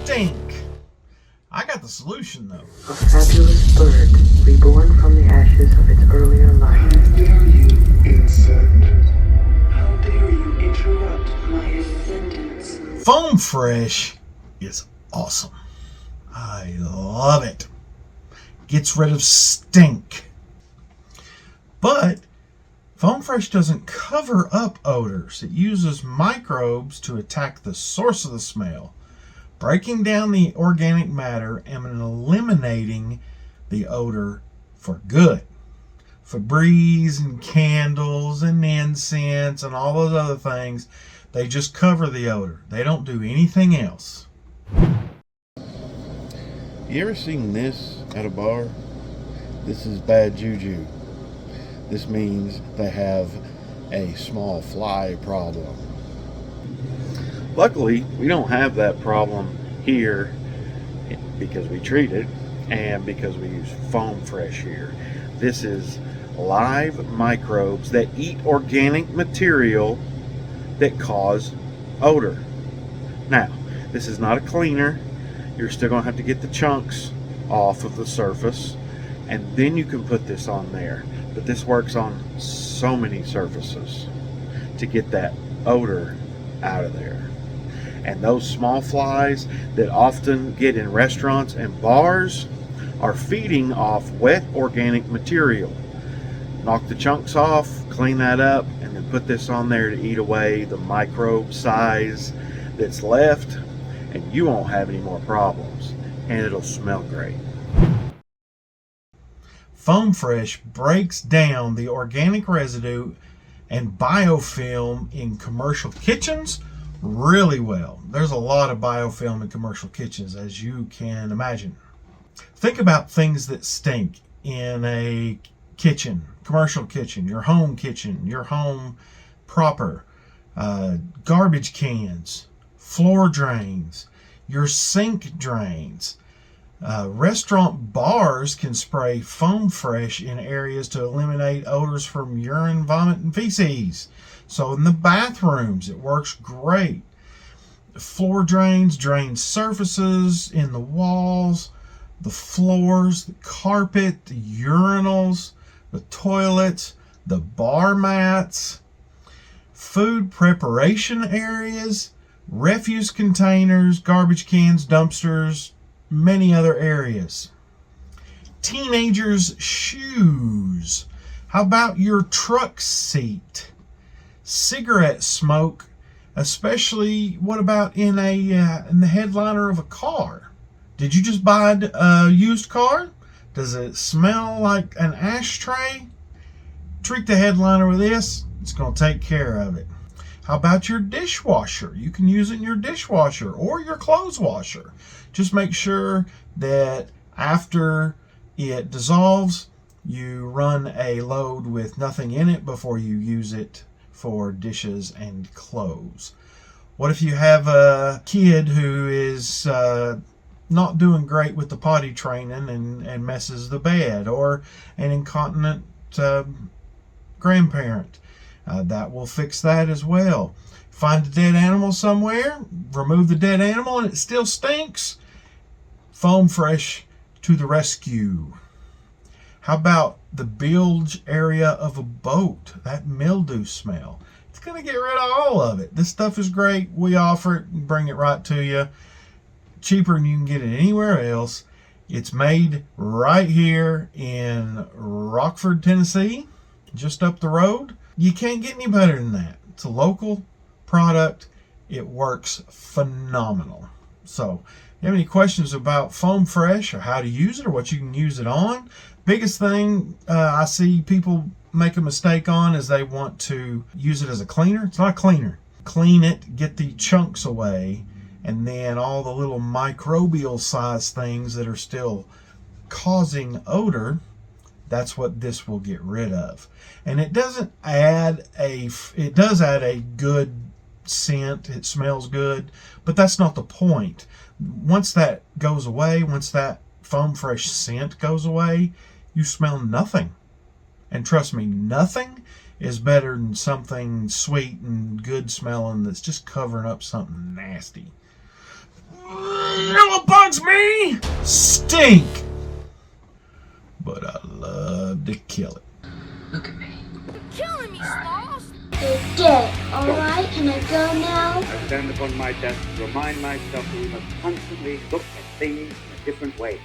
stink. I got the solution though. A fabulous bird, reborn from the ashes of its earlier life. How dare you, insect? How dare you interrupt my ascendance? FoamFresh is awesome. I love it. Gets rid of stink. But FoamFresh doesn't cover up odors. It uses microbes to attack the source of the smell, breaking down the organic matter and eliminating the odor for good. Febreze and candles and incense and all those other things, they just cover the odor. They don't do anything else. You ever seen this at a bar? This is bad juju. This means they have a small fly problem. Luckily, we don't have that problem here because we treat it and because we use FoamFresh here. This is live microbes that eat organic material that cause odor. Now, this is not a cleaner. You're still going to have to get the chunks off of the surface, and then you can put this on there. But this works on so many surfaces to get that odor out of there. And those small flies that often get in restaurants and bars are feeding off wet organic material. Knock the chunks off, clean that up, and then put this on there to eat away the microbe size that's left, and you won't have any more problems, and it'll smell great. FoamFresh breaks down the organic residue and biofilm in commercial kitchens really well. There's a lot of biofilm in commercial kitchens, as you can imagine. Think about things that stink in a kitchen, commercial kitchen, your home proper, garbage cans, floor drains, your sink drains. Restaurant bars can spray FoamFresh in areas to eliminate odors from urine, vomit, and feces. So in the bathrooms, it works great. Floor drains drain surfaces in the walls, the floors, the carpet, the urinals, the toilets, the bar mats, food preparation areas, refuse containers, garbage cans, dumpsters, many other areas. Teenagers' shoes. How about your truck seat? Cigarette smoke, especially what about in the headliner of a car? Did you just buy a used car? Does it smell like an ashtray? Treat the headliner with this. It's going to take care of it. How about your dishwasher? You can use it in your dishwasher or your clothes washer. Just make sure that after it dissolves, you run a load with nothing in it before you use it for dishes and clothes. What if you have a kid who is not doing great with the potty training and messes the bed, or an incontinent grandparent? That will fix that as well. Find a dead animal somewhere, remove the dead animal, and it still stinks. FoamFresh to the rescue. How about the bilge area of a boat? That mildew smell. It's going to get rid of all of it. This stuff is great. We offer it and bring it right to you. Cheaper than you can get it anywhere else. It's made right here in Rockford, Tennessee, just up the road. You can't get any better than that. It's a local product. It works phenomenal. So, if you have any questions about FoamFresh or how to use it or what you can use it on, biggest thing I see people make a mistake on is they want to use it as a cleaner. It's not a cleaner. Clean it, get the chunks away, and then all the little microbial size things that are still causing odor, that's what this will get rid of. And it does add a good scent. It smells good, but that's not the point. Once that goes away, once that FoamFresh scent goes away, you smell nothing. And trust me, nothing is better than something sweet and good smelling that's just covering up something nasty. What bugs me? Stink. But I love to kill it. Look at me. Killing me, Sloss! They're dead, alright? Can I go now? I stand upon my desk to remind myself that we must constantly look at things in a different way.